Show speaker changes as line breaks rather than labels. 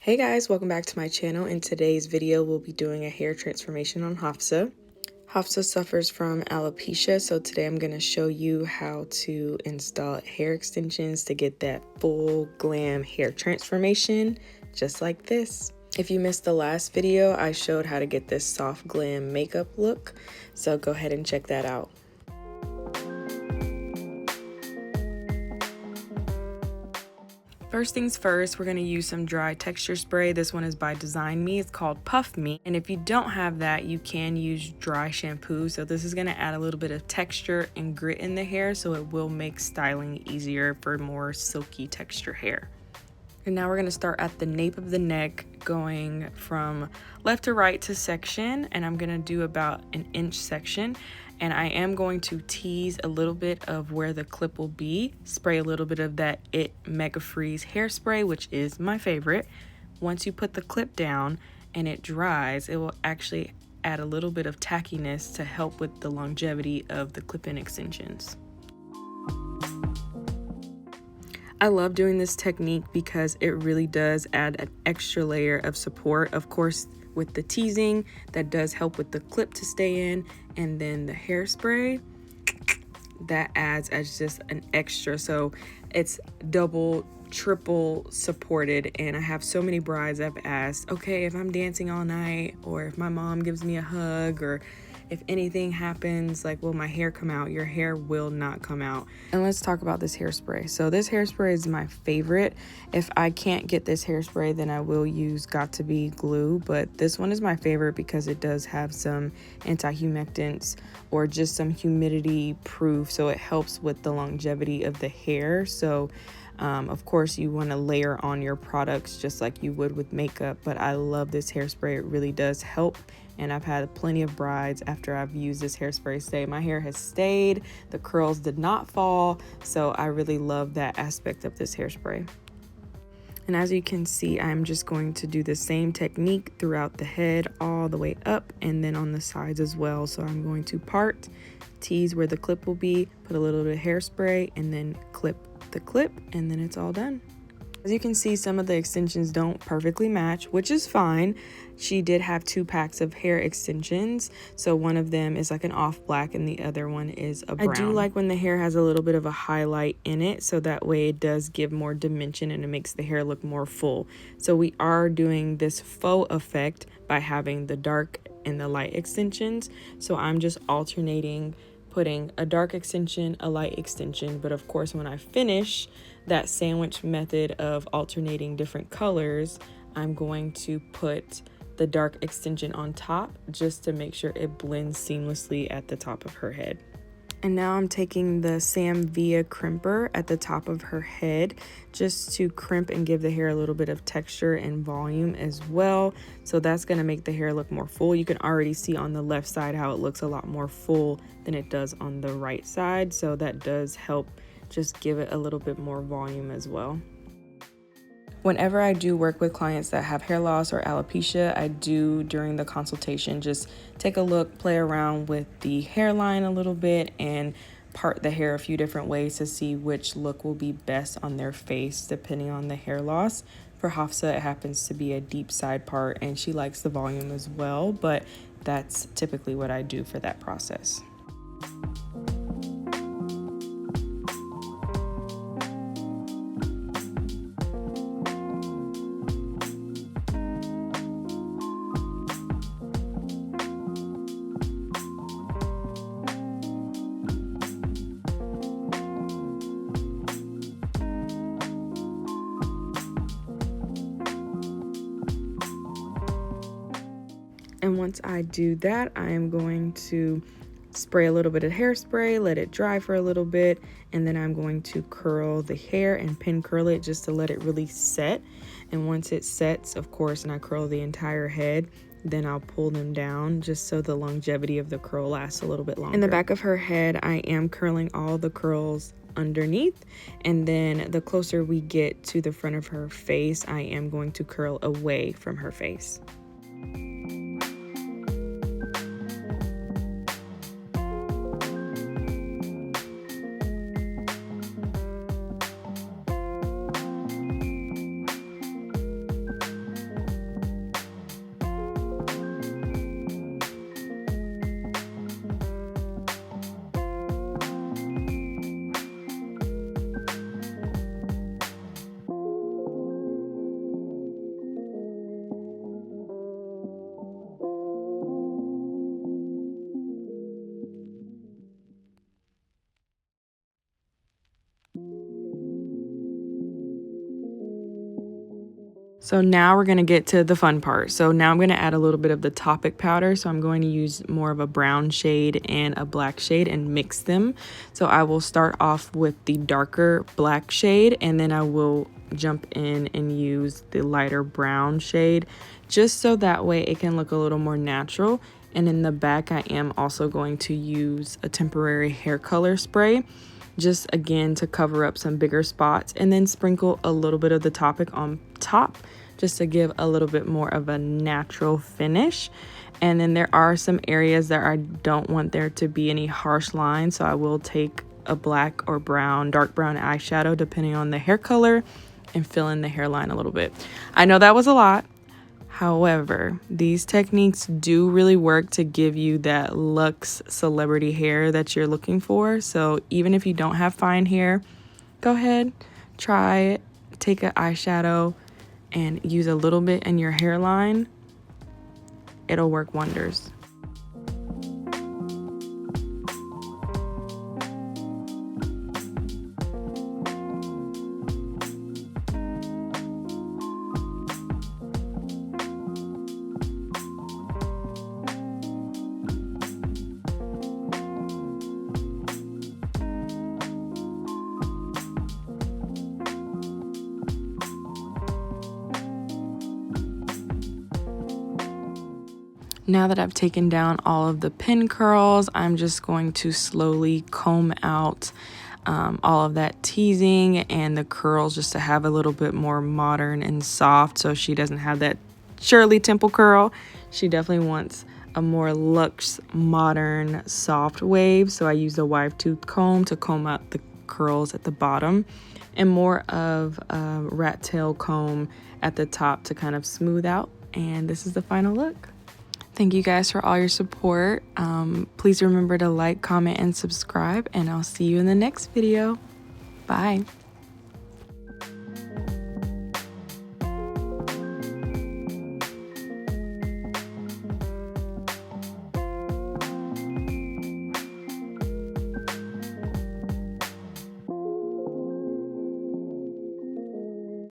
Hey guys, welcome back to my channel. In today's video, we'll be doing a hair transformation on Hafsa. Hafsa suffers from alopecia, so today I'm going to show you how to install hair extensions to get that full glam hair transformation, just like this. If you missed the last video, I showed how to get this soft glam makeup look, so go ahead and check that out. First things first, we're going to use some dry texture spray. This one is by Design Me. It's called Puff Me. And if you don't have that, you can use dry shampoo. So this is going to add a little bit of texture and grit in the hair, so it will make styling easier for more silky texture hair. And now we're going to start at the nape of the neck, going from left to right to section, and I'm going to do about an inch section. And I am going to tease a little bit of where the clip will be, spray a little bit of that It Mega Freeze hairspray, which is my favorite. Once you put the clip down and it dries, it will actually add a little bit of tackiness to help with the longevity of the clip-in extensions. I love doing this technique because it really does add an extra layer of support. Of course, with the teasing, that does help with the clip to stay in, and then the hairspray, that adds as just an extra. So it's double, triple supported. And I have so many brides I've asked, okay, if I'm dancing all night, or if my mom gives me a hug, or if anything happens, like, will my hair come out? Your hair will not come out. And let's talk about this hairspray. So this hairspray is my favorite. If I can't get this hairspray, then I will use Got2b glue, but this one is my favorite because it does have some anti-humectants or just some humidity proof, so it helps with the longevity of the hair. So of course, you want to layer on your products just like you would with makeup, but I love this hairspray. It really does help, and I've had plenty of brides after I've used this hairspray say my hair has stayed, the curls did not fall, so I really love that aspect of this hairspray. And as you can see, I'm just going to do the same technique throughout the head all the way up and then on the sides as well. So I'm going to part, tease where the clip will be, put a little bit of hairspray, and then clip the clip, and then it's all done. As you can see, some of the extensions don't perfectly match, which is fine. She did have 2 packs of hair extensions, so one of them is like an off black and the other one is a brown. I do like when the hair has a little bit of a highlight in it, so that way it does give more dimension and it makes the hair look more full. So we are doing this faux effect by having the dark and the light extensions, so I'm just alternating, putting a dark extension, a light extension. But of course, when I finish that sandwich method of alternating different colors, I'm going to put the dark extension on top just to make sure it blends seamlessly at the top of her head. And now I'm taking the Sam Via crimper at the top of her head just to crimp and give the hair a little bit of texture and volume as well. So that's going to make the hair look more full. You can already see on the left side how it looks a lot more full than it does on the right side. So that does help just give it a little bit more volume as well. Whenever I do work with clients that have hair loss or alopecia, I do during the consultation just take a look, play around with the hairline a little bit, and part the hair a few different ways to see which look will be best on their face depending on the hair loss. For Hafsa, it happens to be a deep side part, and she likes the volume as well, but that's typically what I do for that process. And once I do that, I am going to spray a little bit of hairspray, let it dry for a little bit, and then I'm going to curl the hair and pin curl it just to let it really set. And once it sets, of course, and I curl the entire head, then I'll pull them down just so the longevity of the curl lasts a little bit longer. In the back of her head, I am curling all the curls underneath, and then the closer we get to the front of her face, I am going to curl away from her face. So now we're going to get to the fun part. So now I'm going to add a little bit of the Toppik powder. So I'm going to use more of a brown shade and a black shade and mix them. So I will start off with the darker black shade, and then I will jump in and use the lighter brown shade, just so that way it can look a little more natural. And in the back, I am also going to use a temporary hair color spray, just again to cover up some bigger spots, and then sprinkle a little bit of the Toppik on top just to give a little bit more of a natural finish. And then there are some areas that I don't want there to be any harsh lines, so I will take a black or brown, dark brown eyeshadow depending on the hair color and fill in the hairline a little bit. I know that was a lot. However, these techniques do really work to give you that luxe celebrity hair that you're looking for. So even if you don't have fine hair, go ahead, try it, take an eyeshadow and use a little bit in your hairline. It'll work wonders. Now that I've taken down all of the pin curls, I'm just going to slowly comb out all of that teasing and the curls just to have a little bit more modern and soft, so she doesn't have that Shirley Temple curl. She definitely wants a more luxe, modern, soft wave. So I use a wide tooth comb to comb out the curls at the bottom, and more of a rat tail comb at the top to kind of smooth out. And this is the final look. Thank you guys for all your support. Please remember to like, comment, and subscribe, and I'll see you in the next video. Bye.